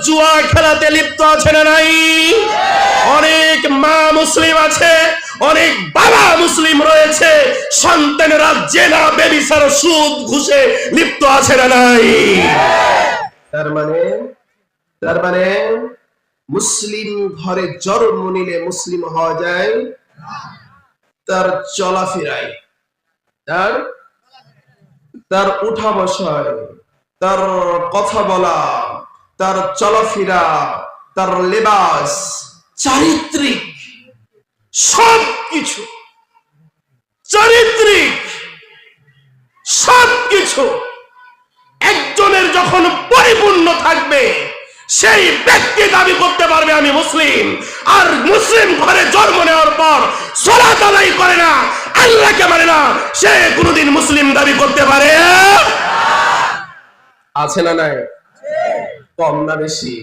জুয়া খেলাতে লিপ্ত আছে না নাই? অনেক মা মুসলিম আছে, অনেক বাবা মুসলিম রয়েছে, সন্তানেরা জেনা ব্যভিচার সুদ ঘুষে লিপ্ত আছে না নাই? তার মানে মুসলিম ঘরে জন্ম নিলে মুসলিম হওয়া যায়? তার চলাফেরায়, তার উঠা বসায়, তার কথা বলা, তার চলাফেরা, তার লেবাস, চারিত্রিক সবকিছু, চারিত্রিক সবকিছু একজনের যখন পরিপূর্ণ থাকবে, সেই ব্যক্তি দাবি করতে পারবে আমি মুসলিম। আর মুসলিম ঘরে জন্ম নেওয়ার পর সালাত আদায় করে না, আল্লাহকে মানে না, সে কোনোদিন মুসলিম দাবি করতে পারে? আছে না নাই? কম না বেশি?